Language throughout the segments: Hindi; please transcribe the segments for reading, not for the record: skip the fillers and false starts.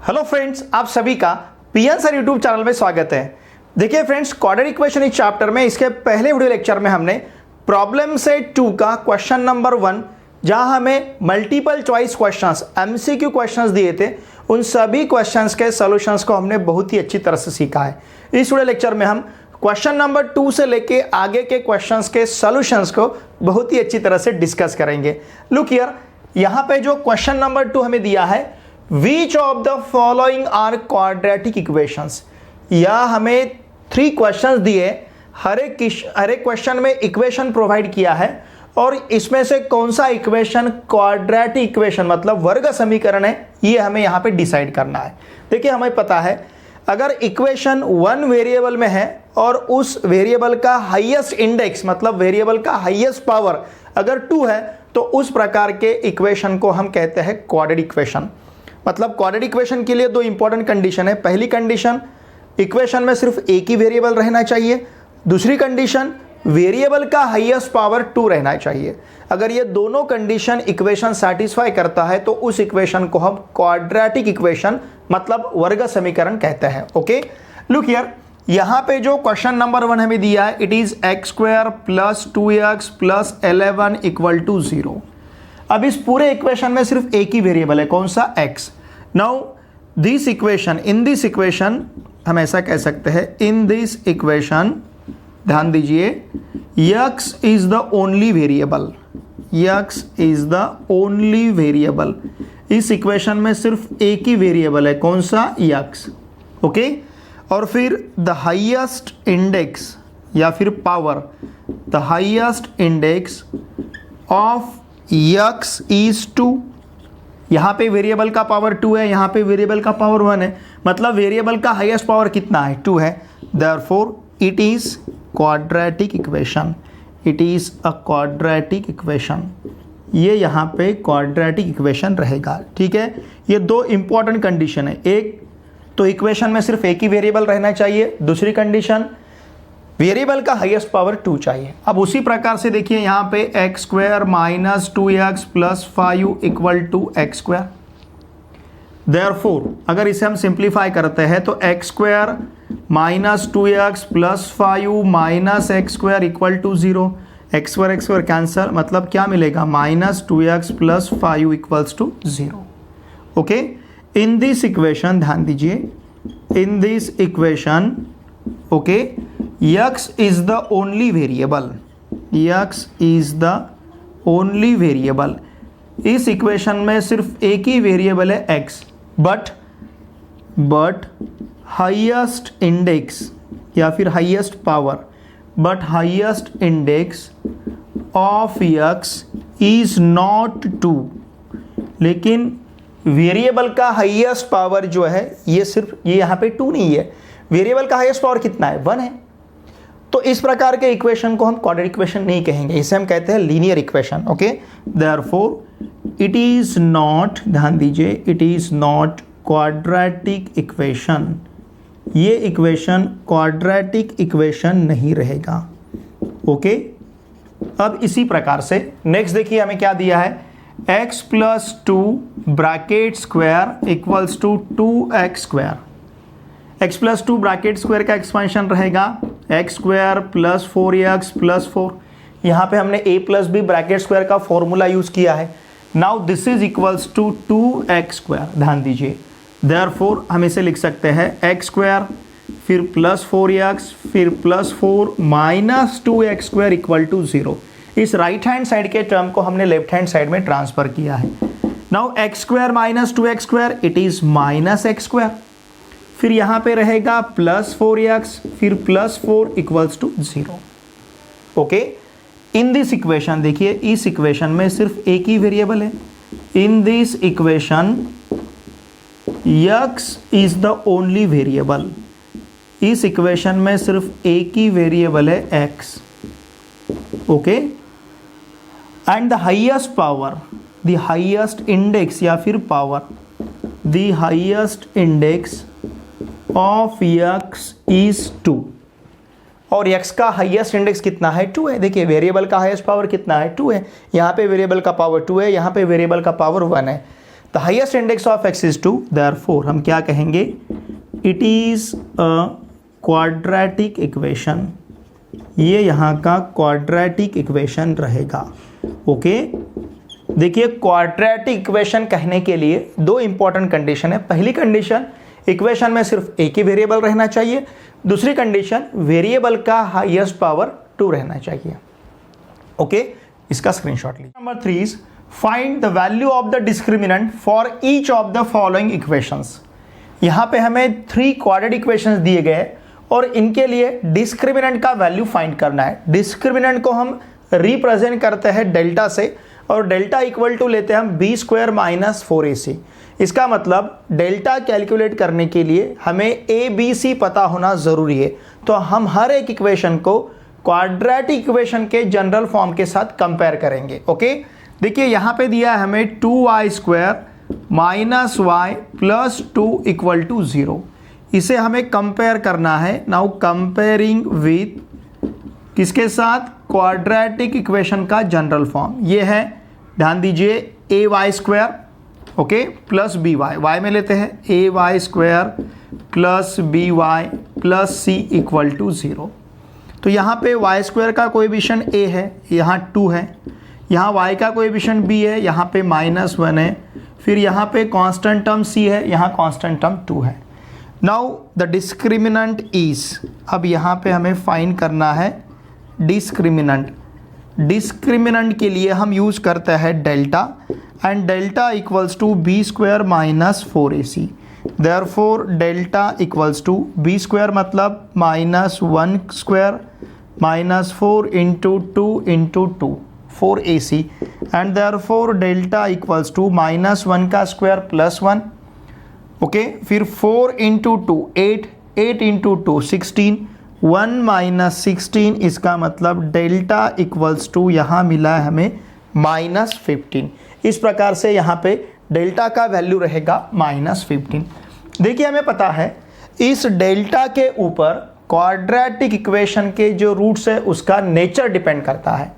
हेलो फ्रेंड्स, आप सभी का पीएन सर यूट्यूब चैनल में स्वागत है। देखिए फ्रेंड्स, क्वाड्रेटिक इक्वेशन इस चैप्टर में इसके पहले वीडियो लेक्चर में हमने प्रॉब्लम सेट 2 का क्वेश्चन नंबर 1, जहां हमें multiple choice questions MCQ questions दिए थे, उन सभी क्वेश्चंस के सॉल्यूशंस को हमने बहुत ही अच्छी तरह से सीखा है। इस वीडियो लेक्चर में हम क्वेश्चन नंबर 2 से लेके आगे के क्वेश्चंस के सॉल्यूशंस को बहुत ही अच्छी तरह से डिस्कस करेंगे। लुक हियर, यहाँ पे जो क्वेश्चन नंबर 2 हमें दिया है, Which of the following are quadratic equations? या हमें 3 क्वेश्चंस दिए, हर एक क्वेश्चन में इक्वेशन प्रोवाइड किया है और इसमें से कौन सा इक्वेशन क्वाड्रेटिक इक्वेशन मतलब वर्ग समीकरण है, ये हमें यहाँ पे डिसाइड करना है। देखिए, हमें पता है अगर इक्वेशन 1 वेरिएबल में है और उस वेरिएबल का हाईएस्ट इंडेक्स मतलब वेरिएबल का हाईएस्ट पावर अगर 2 है, तो उस प्रकार के इक्वेशन को हम कहते हैं क्वाड्रेटिक इक्वेशन। मतलब क्वाड्रेटिक इक्वेशन के लिए 2 इंपॉर्टेंट कंडीशन है। पहली कंडीशन, इक्वेशन में सिर्फ एक ही वेरिएबल रहना चाहिए। दूसरी कंडीशन, वेरिएबल का हाईएस्ट पावर 2 रहना चाहिए। अगर ये दोनों कंडीशन इक्वेशन सैटिस्फाई करता है तो उस इक्वेशन को हम क्वाड्रेटिक इक्वेशन मतलब वर्ग समीकरण कहते हैं। ओके, लुक हियर, यहाँ पे जो क्वेश्चन नंबर 1 हमें दिया है, इट इज x² + 2x + 11 = 0। अब इस पूरे इक्वेशन में सिर्फ एक ही वेरिएबल है, कौन सा? x। Now this equation, in this equation हम ऐसा कह सकते हैं, इन दिस इक्वेशन ध्यान दीजिए, x is the only variable, x is the only variable. इस इक्वेशन में सिर्फ एक ही वेरिएबल है, कौन सा? x। ओके, और फिर द हाईएस्ट इंडेक्स या फिर power, the highest index of x is 2। यहाँ पे वेरिएबल का पावर 2 है, यहाँ पे वेरिएबल का पावर 1 है, मतलब वेरिएबल का हाईएस्ट पावर कितना है? 2 है। Therefore it is quadratic equation, it is a quadratic equation. ये यहाँ पे क्वाड्रेटिक इक्वेशन रहेगा। ठीक है, ये 2 इंपॉर्टेंट कंडीशन है। एक तो इक्वेशन में सिर्फ एक ही वेरिएबल रहना चाहिए, दूसरी कंडीशन वेरिएबल का हाईएस्ट पावर 2 चाहिए। अब उसी प्रकार से देखिए, यहाँ पे x² - 2x + 5 = x²। देयरफॉर अगर इसे हम सिंप्लीफाई करते हैं तो x² - 2x + 5 - x² = 0। x² cancel, मतलब क्या मिलेगा? -2x + 5 = 0। Okay, in this equation ध्यान दीजिए, in this equation okay, x is the only variable, x is the only variable। इस इक्वेशन में सिर्फ एक ही वेरिएबल है x, बट हाईएस्ट इंडेक्स या फिर highest power, but highest index of x is not 2। लेकिन वेरिएबल का हाईएस्ट पावर जो है, ये सिर्फ ये यहाँ पे 2 नहीं है, वेरिएबल का हाईएस्ट पावर कितना है? 1 है। तो इस प्रकार के इक्वेशन को हम क्वाड्रेटिक इक्वेशन नहीं कहेंगे, इसे हम कहते हैं linear equation. Okay, therefore it is not, ध्यान दीजिए, it is not quadratic equation. ये इक्वेशन क्वाड्रेटिक इक्वेशन नहीं रहेगा। ओके, अब इसी प्रकार से नेक्स्ट देखिए, हमें क्या दिया है, x + 2 (² = 2x²। x + 2 bracket square का एक्सपेंशन रहेगा x² + 4x + 4। यहाँ पे हमने a + b ब्रैकेट स्क्वायर का फॉर्मूला यूज किया है। Now this is equals to 2x²। ध्यान दीजिए, देयरफॉर हम इसे लिख सकते हैं x² फिर +4x फिर +4 - 2x² = 0। इस राइट हैंड साइड के टर्म को हमने लेफ्ट हैंड साइड में ट्रांसफर किया है। Now x² - 2x², it is -x²। फिर यहाँ पे रहेगा +4x फिर +4 = 0। ओके, इन दिस इक्वेशन देखिए, इस इक्वेशन में सिर्फ एक ही वेरिएबल है। In this equation x is the only variable. इस इक्वेशन में सिर्फ एक ही वेरिएबल है x। Okay, and the highest power, the highest index या फिर power, the highest index of x is 2। और x का हाईएस्ट इंडेक्स कितना है? 2 है। देखिए, वेरिएबल का हाईएस्ट पावर कितना है? 2 है। यहाँ पे वेरिएबल का पावर 2 है, यहाँ पे वेरिएबल का पावर 1 है। The highest index of x is 2, therefore हम क्या कहेंगे, it is a quadratic equation. ये यहाँ का क्वाड्रेटिक इक्वेशन रहेगा। ओके, देखिए क्वाड्रेटिक इक्वेशन कहने के लिए दो इंपॉर्टेंट कंडीशन है। पहली कंडीशन, इक्वेशन में सिर्फ एक ही वेरिएबल रहना चाहिए। दूसरी कंडीशन, वेरिएबल का हाईएस्ट पावर 2 रहना चाहिए। ओके, इसका स्क्रीनशॉट लीजिए। Number 3 is find the value of the discriminant for each of the following equations. यहाँ पे हमें 3 क्वाड्रेटिक इक्वेशंस दिए गए और इनके लिए डिस्क्रिमिनेंट का वैल्यू फाइंड करना है। डिस्क्रिमिनेंट को हम रिप्रेजेंट करते हैं डेल्टा से, और डेल्टा इक्वल टू लेते हैं हम बी स्क्वायर माइनस 4ac। इसका मतलब डेल्टा कैलकुलेट करने के लिए हमें ए बी सी पता होना ज़रूरी है। तो हम हर एक इक्वेशन को क्वाड्रेटिक इक्वेशन के जनरल फॉर्म के साथ कंपेयर करेंगे। ओके, देखिए यहाँ पे दिया है हमें 2y square minus Y plus 2 equal to 0। इसे हमें कंपेयर करना है। नाउ कंपेयरिंग विथ किसके साथ, क्वाड्रेटिक इक्वेशन का जनरल फॉर्म ये है, ध्यान दीजिए, A Y square okay plus B Y, Y में लेते हैं A Y square plus B Y plus C equal to 0। तो यहाँ पे वाई स्क्वायर का कोएफिशिएंट ए है, यहाँ 2 है, यहाँ वाई का कोएफिशिएंट बी है, यहाँ पे -1 है, फिर यहाँ पे कांस्टेंट टर्म सी है, यहाँ कांस्टेंट टर्म 2 है। नाउ द डिस्क्रिमिनेंट इज, अब यहाँ पे हमें फाइंड करना है डिस्क्रिमिनेंट। डिस्क्रिमिनेंट के लिए हम यूज़ करते हैं delta, and delta equals to B square minus 4ac। Therefore delta equals to B square मतलब -1 square minus 4 into 2 into 2 4ac, and therefore delta equals to -1 का स्क्वायर प्लस 1। ओके, फिर 4 इंटू 2 8, 8 इंटू 2 16, 1 माइनस 16, इसका मतलब डेल्टा इक्वल्स टू यहाँ मिला है हमें -15। इस प्रकार से यहाँ पे डेल्टा का वैल्यू रहेगा -15। देखिए हमें पता है इस डेल्टा के ऊपर क्वाड्रेटिक इक्वेशन के जो रूट्स है उसका नेचर डिपेंड करता है।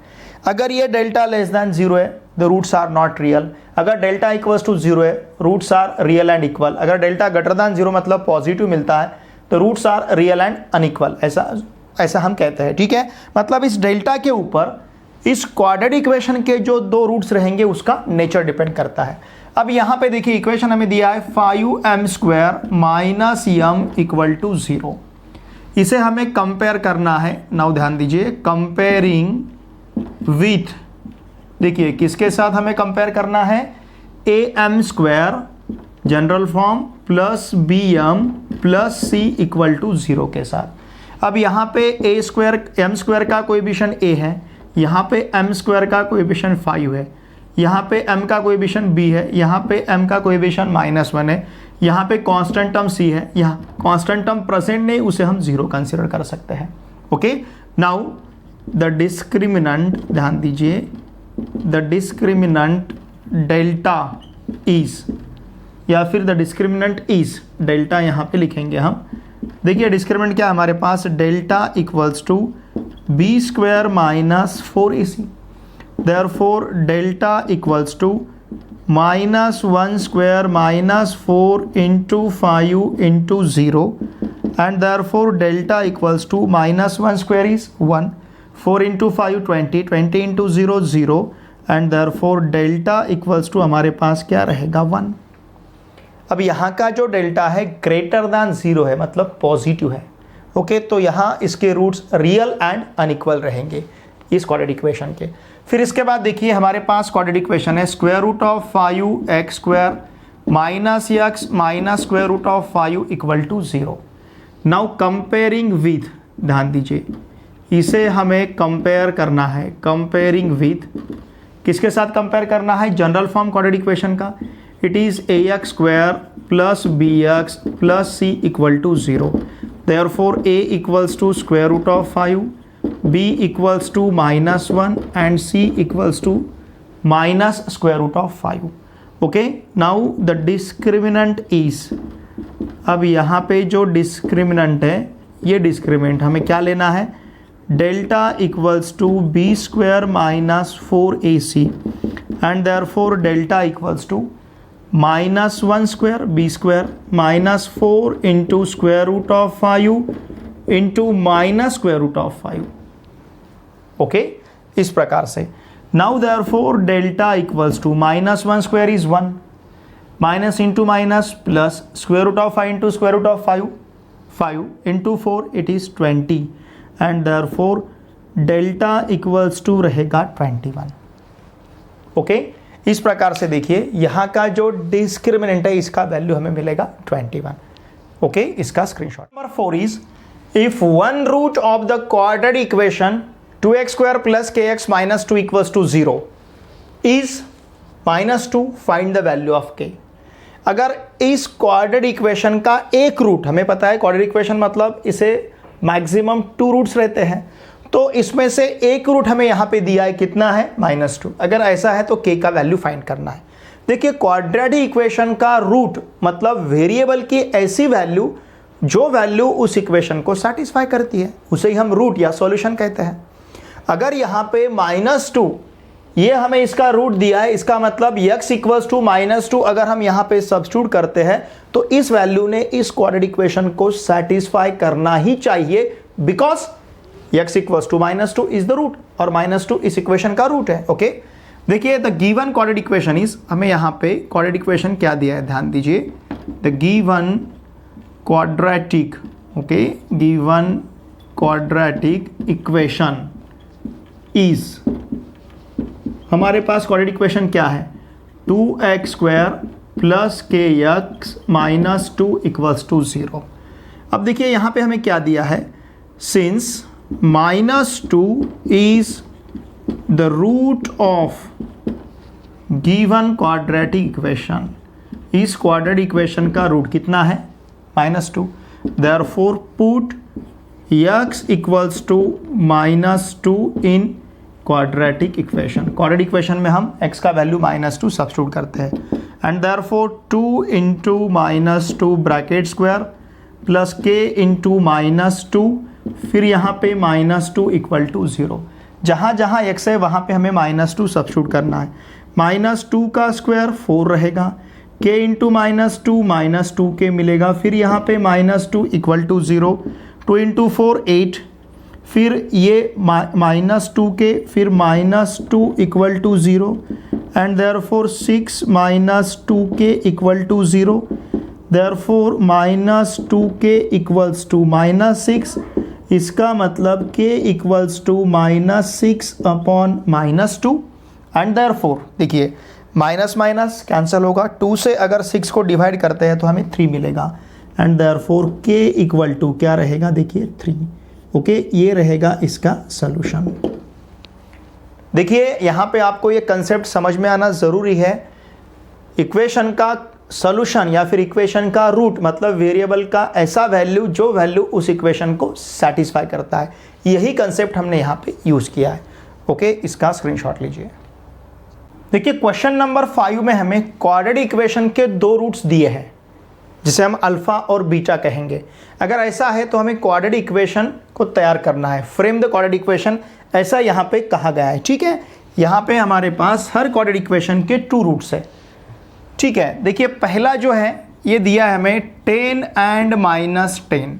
अगर ये डेल्टा लेस दैन 0 है the roots are not real. अगर डेल्टा इक्वल्स टू 0 है roots are real and equal. अगर डेल्टा ग्रेटर दैन 0 मतलब पॉजिटिव मिलता है तो roots are real and unequal, ऐसा हम कहते हैं। ठीक है, मतलब इस डेल्टा के ऊपर इस क्वाड्रेटिक इक्वेशन के जो 2 रूट्स रहेंगे उसका नेचर डिपेंड करता है। अब यहाँ पे देखिए इक्वेशन हमें दिया है 5m square minus m equal to 0। इसे हमें कंपेयर करना है। नाउ ध्यान दीजिए, कंपेयरिंग विथ, देखिए किसके साथ हमें कंपेयर करना है, am square general form plus bm plus c equal to 0 के साथ। अब यहाँ पे a स्क्वायर m स्क्वायर का कोएफिशिएंट a है, यहाँ पे m स्क्वायर का कोएफिशिएंट 5 है, यहाँ पे m का कोएफिशिएंट b है, यहाँ पे m का कोएफिशिएंट -1 है, यहाँ पे कांस्टेंट टर्म c है, यहाँ कांस्टेंट टर्म प्रेजेंट नहीं, उसे हम 0 कंसिडर कर सकते हैं। ओके, नाउ द डिस्क्रिमिनेंट, ध्यान दीजिए, द डिस्क्रिमिनेंट डेल्टा इज, या फिर द डिस्क्रिमिनेंट इज, डेल्टा यहाँ पे लिखेंगे हम। देखिए डिस्क्रिमिनेंट क्या है हमारे पास, delta equals to B square minus 4ac। Therefore delta equals to -1 square minus 4 into 5 into 0, and therefore delta equals to -1 square is 1, 4 into 5 20, 20 into 0 0, and therefore delta equals to हमारे पास क्या रहेगा 1। अब यहाँ का जो डेल्टा है ग्रेटर दैन 0 है, मतलब पॉजिटिव है। ओके, तो यहाँ इसके रूट्स रियल एंड अनइक्वल रहेंगे इस क्वाड्रेटिक इक्वेशन के। फिर इसके बाद देखिए हमारे पास क्वाड्रेटिक इक्वेशन है square root of 5x square minus x minus square root of 5 equal to 0। Now comparing with, ध्यान दीजिए इसे हमें कंपेयर करना है। कंपेयरिंग विथ किसके साथ कंपेयर करना है, जनरल फॉर्म क्वाड्रेटिक इक्वेशन का। It is ax square plus bx plus c equal to 0। Therefore a equals to square root of 5, b equals to -1 and c equals to minus square root of 5। Okay, now the discriminant is, अब यहाँ पे जो डिस्क्रिमिनेंट है, ये डिस्क्रिमिनेंट हमें क्या लेना है, delta equals to B square minus 4ac, and therefore delta equals to -1 square B square -4 into square root of 5 into minus square root of 5। Okay, इस प्रकार से। Now therefore delta equals to -1 square is 1, minus into minus plus square root of 5 into square root of 5, 5 into 4 it is 20 and therefore delta equals to रहेगा 21। ओके, इस प्रकार से देखिए यहाँ का जो डिस्क्रिमिनेंट है इसका वैल्यू हमें मिलेगा 21। ओके, इसका screenshot. Number 4 is if one root of the quadratic equation 2x square plus kx minus 2 equals to 0 is -2, find the value of k। अगर इस क्वाड्रेटिक इक्वेशन का एक रूट, हमें पता है क्वाड्रेटिक इक्वेशन मतलब इसे मैक्सिमम 2 रूट्स रहते हैं, तो इसमें से एक रूट हमें यहां पे दिया है, कितना है -2। अगर ऐसा है तो k का वैल्यू फाइंड करना है। देखिए क्वाड्रेटिक इक्वेशन का रूट मतलब वेरिएबल की ऐसी वैल्यू जो वैल्यू उस इक्वेशन को सेटिस्फाई करती है, उसे ही हम रूट या सॉल्यूशन कहते हैं। अगर यहां पे -2 ये हमें इसका रूट दिया है, इसका मतलब x इक्वल्स टू -2 अगर हम यहां पे सब्स्टिट्यूट करते हैं तो इस वैल्यू ने इस क्वाड्रेटिक इक्वेशन को सेटिस्फाई करना ही चाहिए, because x equals to -2 is the root और -2 इस इक्वेशन का रूट है। ओके, देखिए the given quadratic equation is, हमें यहाँ पे क्वाड्रेटिक इक्वेशन क्या दिया है, ध्यान दीजिए। The given quadratic, okay, given quadratic equation is, हमारे पास क्वाड्रेटिक इक्वेशन क्या है, 2x square plus kx minus 2 equals to 0। अब देखिए यहाँ पे हमें क्या दिया है, since -2 is the root of given quadratic equation, इस क्वाड्रेटिक इक्वेशन का रूट कितना है, -2। Therefore put x equals to -2 in quadratic equation. Quadratic equation में हम x का वैल्यू -2 सब्स्टिट्यूट करते हैं and therefore 2 into -2 bracket square plus k into -2, फिर यहाँ पे -2 इक्वल टू 0। जहाँ जहाँ x है वहाँ पे हमें -2 सब्स्टिट्यूट करना है। -2 का स्क्वायर 4 रहेगा, k इंटू -2 -2k मिलेगा, फिर यहाँ पे -2 इक्वल टू 0, 2 इंटू 4 8, फिर ये -2k, फिर -2 equal to 0 and therefore 6 -2k equal to 0, therefore -2k equals to -6, इसका मतलब k equals to -6 upon -2 and therefore देखिए माइनस माइनस कैंसिल होगा, 2 से अगर 6 को डिवाइड करते हैं तो हमें 3 मिलेगा and therefore k equal to क्या रहेगा, देखिए 3। ओके, ये रहेगा इसका सॉल्यूशन। देखिए यहाँ पे आपको ये कंसेप्ट समझ में आना ज़रूरी है। इक्वेशन का सॉल्यूशन या फिर इक्वेशन का रूट मतलब वेरिएबल का ऐसा वैल्यू जो वैल्यू उस इक्वेशन को सेटिस्फाई करता है, यही कंसेप्ट हमने यहाँ पे यूज़ किया है। ओके, इसका स्क्रीनशॉट लीजिए। देखिए क्वेश्चन नंबर 5 में हमें क्वाड्रेटिक इक्वेशन के 2 रूट्स दिए हैं जिसे हम अल्फा और बीटा कहेंगे। अगर ऐसा है तो हमें क्वाड्रेटिक इक्वेशन को तैयार करना है, फ्रेम द क्वाड्रेटिक इक्वेशन, ऐसा यहाँ पे कहा गया है। ठीक है, यहाँ पे हमारे पास हर क्वाड्रेटिक इक्वेशन के 2 रूट्स है। ठीक है, देखिए पहला जो है ये दिया है हमें 10 एंड -10,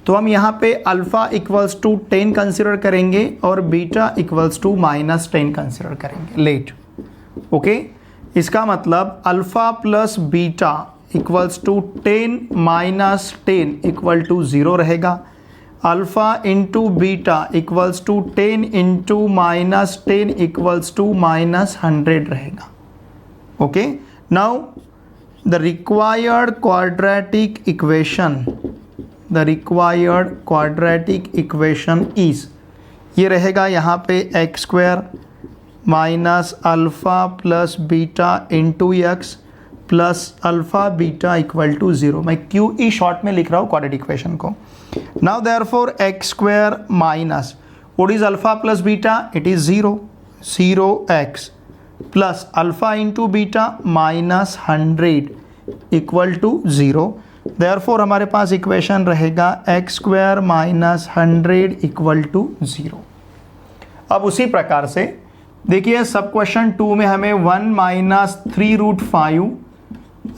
तो हम यहाँ पे अल्फा इक्वल्स टू 10 कंसिडर करेंगे और बीटा इक्वल्स टू -10 कंसिडर करेंगे, लेट। ओके, इसका मतलब alpha plus beta equals to 10 -10 equal to 0 रहेगा। Alpha into beta equals to 10 into -10 equals to -100 रहेगा। Okay, now the required quadratic equation is, ये रहेगा यहाँ पे x square minus alpha plus beta into x plus alpha beta equal to 0। मैं QE शॉर्ट में लिख रहा हूँ क्वाड्रेटिक इक्वेशन को। Now therefore x square minus what is alpha plus beta, it is 0x plus alpha into beta -100 equal to 0। Therefore हमारे पास इक्वेशन रहेगा x square minus 100 equal to 0। अब उसी प्रकार से देखिए सब क्वेश्चन 2 में हमें 1 माइनस 3√5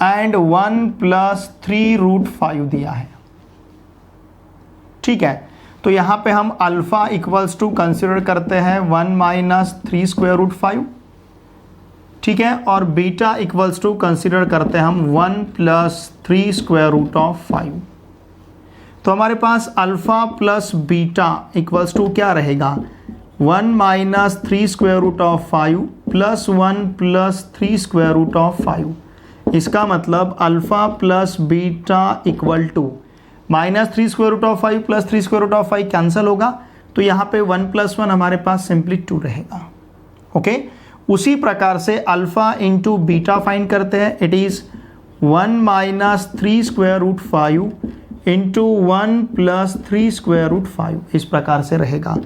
एंड 1 प्लस 3√5 दिया है। ठीक है, तो यहाँ पे हम अल्फा इक्वल्स टू कंसिडर करते हैं 1 माइनस 3√5, ठीक है, और बीटा इक्वल्स टू कंसिडर करते हैं हम 1 प्लस 3√5। तो हमारे पास alpha plus beta equals to क्या रहेगा, 1 माइनस 3√5 प्लस 1 प्लस 3√5। इसका मतलब alpha plus beta equal to minus 3√5 plus 3√5 cancel होगा, तो यहाँ पे 1 प्लस 1 हमारे पास सिंपली 2 रहेगा। ओके, उसी प्रकार से अल्फा इंटू बीटा फाइंड करते हैं। It is 1 minus 3√5 into 1 plus 3√5, इस प्रकार से रहेगा।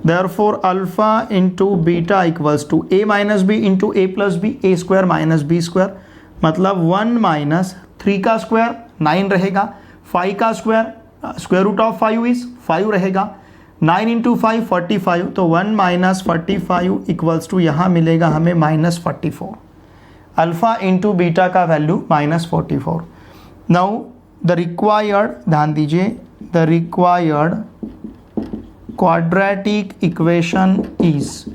Therefore alpha into beta equals to a minus B into a plus B, a square minus B square, मतलब 1 माइनस 3 का स्क्वायर 9 रहेगा, 5 का square square root of 5 is 5 रहेगा, 9 इंटू 5 45, तो 1 माइनस 45 इक्वल्स टू यहाँ मिलेगा हमें -44। अल्फा इंटू बीटा का वैल्यू -44। नाउ द रिक्वायर्ड, ध्यान दीजिए, the required quadratic equation is,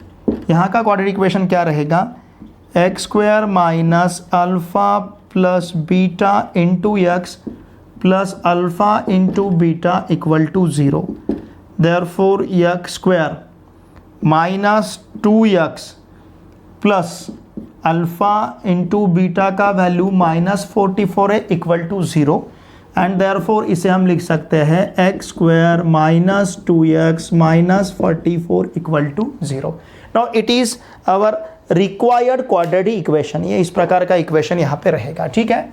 यहाँ का क्वाड्रेटिक इक्वेशन क्या रहेगा, x square minus alpha plus beta into x plus alpha into beta equal to 0। Therefore x square minus 2x plus alpha into beta का वैल्यू -44 है इक्वल टू 0, एंड देयरफॉर इसे हम लिख सकते हैं X square minus 2x minus 44 equal to 0। Now it is our required quadratic equation, ये इस प्रकार का इक्वेशन यहाँ पे रहेगा। ठीक है,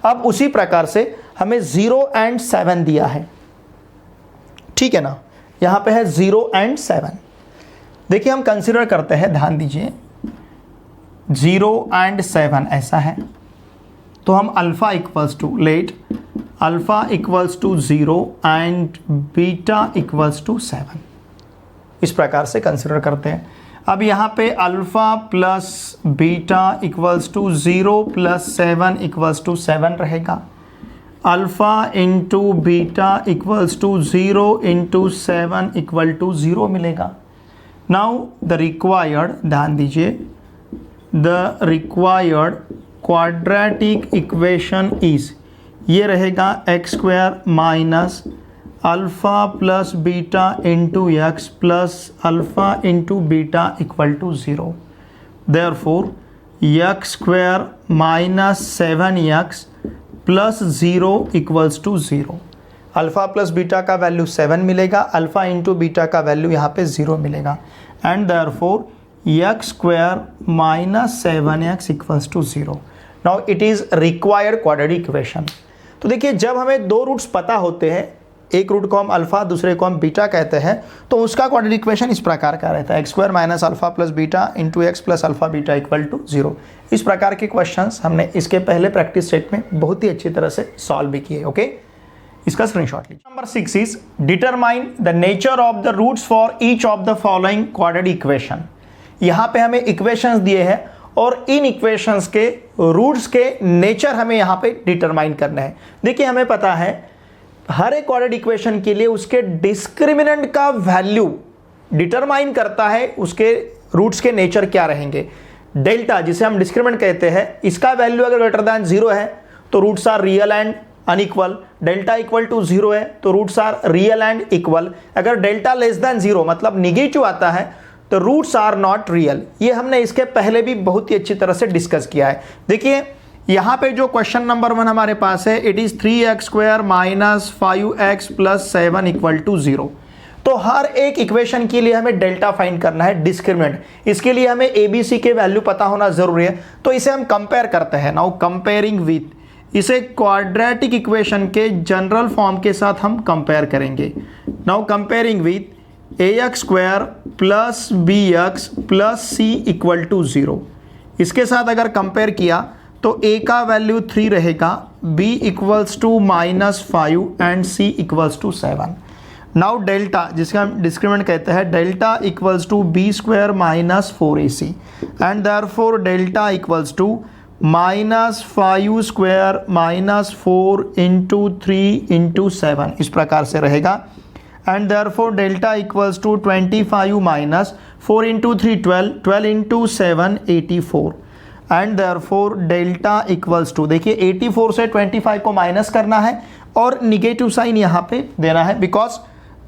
अब उसी प्रकार से हमें 0 एंड 7 दिया है। ठीक है ना, यहाँ पे है 0 एंड 7। देखिए हम कंसिडर करते हैं, ध्यान दीजिए, 0 एंड 7 ऐसा है, तो हम alpha equals to let alpha equals to 0 and beta equals to 7, इस प्रकार से कंसिडर करते हैं। अब यहाँ पे alpha plus beta equals to 0 plus 7 equals to 7 रहेगा, alpha into beta equals to 0 into 7 equal to 0 मिलेगा। नाउ द रिक्वायर्ड, ध्यान दीजिए, the required quadratic equation is, ये रहेगा x square minus alpha plus beta into x plus alpha into beta equal to 0। Therefore x square minus 7x plus 0 equals to 0। Alpha plus beta का वैल्यू 7 मिलेगा, अल्फा इंटू बीटा का वैल्यू यहाँ पे 0 मिलेगा, and therefore x square minus 7x equals to 0। Now it is required quadratic equation. तो देखिए जब हमें दो रूट्स पता होते हैं, एक रूट को हम अल्फा दूसरे को हम बीटा कहते हैं, तो उसका क्वाड्रेटिक इक्वेशन इस प्रकार का रहता है, x square minus alpha plus beta into x plus alpha beta equal to 0। इस प्रकार के क्वेश्चंस हमने इसके पहले प्रैक्टिस सेट में बहुत ही अच्छी तरह से सॉल्व भी किए। ओके, इसका स्क्रीनशॉट लीजिए। Number 6 is determine the nature of the roots for each of the following quadratic equation. यहाँ पे हमें इक्वेशंस दिए हैं और इन इक्वेशंस के रूट्स के नेचर हमें यहाँ पे डिटरमाइन करना है। देखिए हमें पता है हर एक क्वाड्रेटिक इक्वेशन के लिए उसके डिस्क्रिमिनेंट का वैल्यू डिटरमाइन करता है उसके रूट्स के नेचर क्या रहेंगे। डेल्टा जिसे हम डिस्क्रिमिनेंट कहते हैं, इसका वैल्यू अगर ग्रेटर दैन 0 है तो roots are real and unequal, delta equal to 0 है तो roots are real and equal, अगर डेल्टा लेस देन 0 मतलब निगेटिव आता है तो रूट्स आर नॉट रियल। ये हमने इसके पहले भी बहुत ही अच्छी तरह से डिस्कस किया है। देखिए यहाँ पे जो क्वेश्चन नंबर 1 हमारे पास है, it is 3x square minus 5x plus 7 equal to 0। तो हर एक इक्वेशन के लिए हमें डेल्टा फाइंड करना है डिस्क्रिमिनेंट, इसके लिए हमें ABC के वैल्यू पता होना जरूरी है। तो इसे हम कंपेयर करते हैं। नाउ कंपेयरिंग विथ, इसे क्वाड्रेटिक इक्वेशन के जनरल फॉर्म के साथ हम कंपेयर करेंगे। Now comparing with ax square plus bx plus c equal to 0, इसके साथ अगर कंपेयर किया तो a का वैल्यू 3 रहेगा, b equals to -5 and c equals to 7। Now delta, जिसका हम डिस्क्रिमिनेंट कहते हैं, delta equals to B square minus 4ac and therefore delta equals to minus 5 square minus 4 into 3 into 7, इस प्रकार से रहेगा। And therefore delta equals to 25 minus 4 into 3 12, 12 into 7 84 and therefore delta equals to, देखिए 84 से 25 को माइनस करना है और निगेटिव साइन यहाँ पे देना है बिकॉज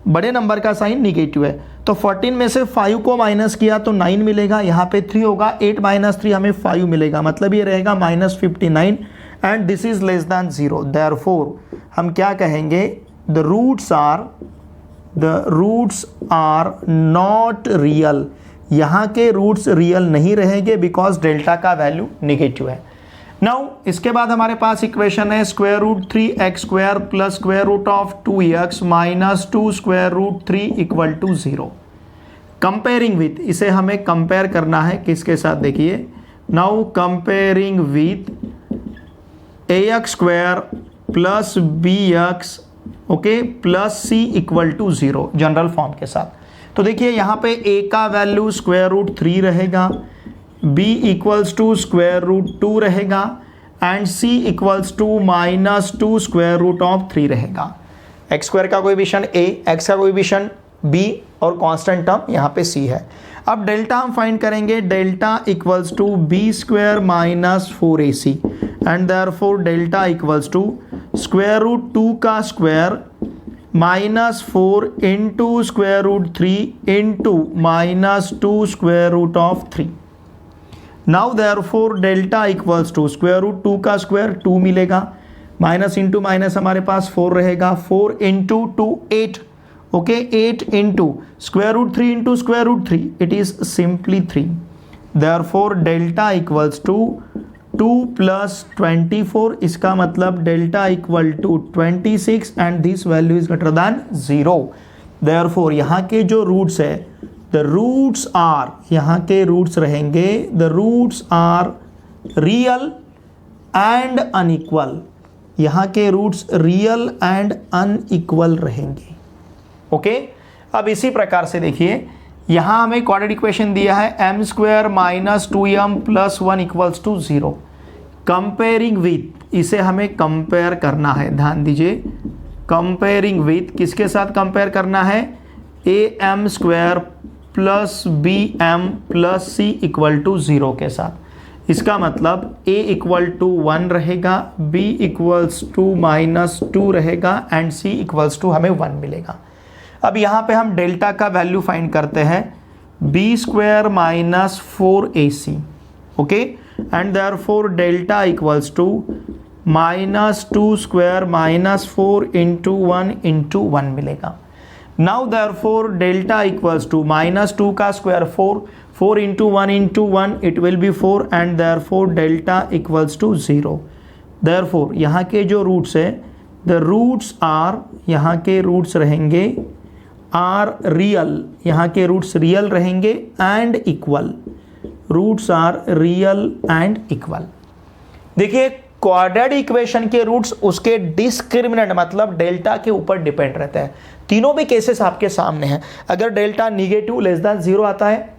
बड़े नंबर का साइन निगेटिव है। तो 14 में से 5 को माइनस किया तो 9 मिलेगा, यहाँ पे 3 होगा, 8 माइनस 3 हमें 5 मिलेगा, मतलब ये रहेगा minus 59 and this is less than 0। Therefore हम क्या कहेंगे, the roots are not real, यहाँ के रूट्स रियल नहीं रहेंगे बिकॉज डेल्टा का वैल्यू निगेटिव है। नाउ इसके बाद हमारे पास इक्वेशन है square root 3x square plus square root of 2x minus 2 square root 3 equal to 0। Comparing with, इसे हमें कंपेयर करना है किसके साथ, देखिए now comparing with ax square plus bx okay plus c equal to 0 general form के साथ। तो देखिए यहाँ पे a का वैल्यू स्क्वायर रूट 3 रहेगा, b equals to square root 2 रहेगा and c equals to minus 2 square root of 3 रहेगा। x स्क्वायर का कोएफिशिएंट a, x का कोएफिशिएंट b और कांस्टेंट टर्म यहाँ पे c है। अब डेल्टा हम फाइंड करेंगे, delta equals to b square minus 4ac and therefore delta equals to square root 2 का square minus 4 into square root 3 into minus 2 square root of 3। Now therefore delta equals to square root 2 का स्क्वायर 2 मिलेगा, माइनस इंटू माइनस हमारे पास 4 रहेगा, 4 into 2 8 okay 8 into square root 3 into square root 3 it is simply 3। Therefore delta equals to 2 plus 24, इसका मतलब delta equal to 26 and this value is greater than 0। Therefore यहाँ के जो रूट्स है, द रूट्स आर, यहाँ के रूट्स रहेंगे, the roots are real and unequal, यहाँ के रूट्स रियल एंड अनइक्वल रहेंगे ओके। अब इसी प्रकार से देखिए यहाँ हमें क्वाड्रेटिक इक्वेशन दिया है m square minus 2m plus 1 equals to 0। Comparing with, इसे हमें कंपेयर करना है, ध्यान दीजिए कंपेयरिंग विथ किसके साथ कंपेयर करना है, am square plus bm plus c equal to 0 के साथ। इसका मतलब a इक्वल टू 1 रहेगा, b इक्वल्स टू माइनस 2 रहेगा एंड c इक्वल्स टू हमें 1 मिलेगा। अब यहाँ पे हम डेल्टा का वैल्यू फाइंड करते हैं, b square minus 4ac okay and therefore delta equals to minus 2 square minus 4 into 1 into 1 मिलेगा। Now therefore delta equals to minus 2 का square 4, 4 into 1 into 1 it will be 4 and therefore delta equals to 0। Therefore यहाँ के जो रूट्स है, द रूट्स आर, यहाँ के रूट्स रहेंगे आर रियल, यहाँ के रूट्स रियल रहेंगे and equal, roots are real and equal. देखिए क्वाड्रेटिक इक्वेशन के रूट्स उसके डिस्क्रिमिनेंट मतलब डेल्टा के ऊपर डिपेंड रहता है। तीनों भी केसेस आपके सामने हैं। अगर डेल्टा निगेटिव लेस दैन 0 आता है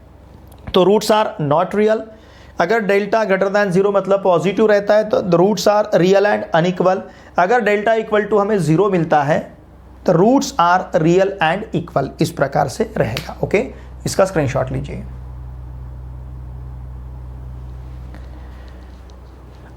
तो रूट्स आर नॉट रियल, अगर डेल्टा ग्रेटर दैन 0 मतलब पॉजिटिव रहता है तो the roots are real and unequal, अगर डेल्टा इक्वल टू हमें 0 मिलता है तो roots are real and equal, इस प्रकार से रहेगा ओके। इसका स्क्रीनशॉट लीजिए।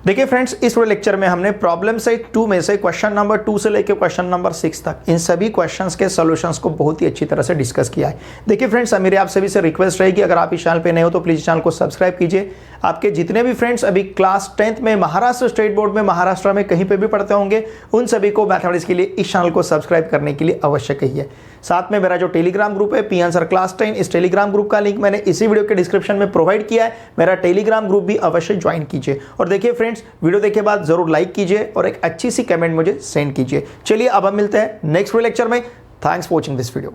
देखिए फ्रेंड्स, इस लेक्चर में हमने प्रॉब्लम सेट 2 में से क्वेश्चन नंबर 2 से लेकर क्वेश्चन नंबर 6 तक इन सभी क्वेश्चंस के सॉल्यूशंस को बहुत ही अच्छी तरह से डिस्कस किया है। देखिए फ्रेंड्स, मेरी आप सभी से रिक्वेस्ट रहेगी, अगर आप इस चैनल पे नए हो तो प्लीज़ चैनल को सब्सक्राइब कीजिए। आपके जितने भी फ्रेंड्स अभी क्लास 10th में महाराष्ट्र स्टेट बोर्ड में महाराष्ट्र में कहीं पर भी पढ़ते होंगे, उन सभी को मैथमेटिक्स के लिए इस चैनल को सब्सक्राइब करने के लिए अवश्य कहिए। साथ में मेरा जो टेलीग्राम ग्रुप है पी आंसर क्लास 10, इस टेलीग्राम ग्रुप का लिंक मैंने इसी वीडियो के डिस्क्रिप्शन में प्रोवाइड किया है। मेरा टेलीग्राम ग्रुप भी अवश्य ज्वाइन कीजिए। और देखिए फ्रेंड्स, वीडियो देखे बाद जरूर लाइक कीजिए और एक अच्छी सी कमेंट मुझे सेंड कीजिए। चलिए अब हम मिलते हैं नेक्स्ट लेक्चर में। Thanks for watching this video.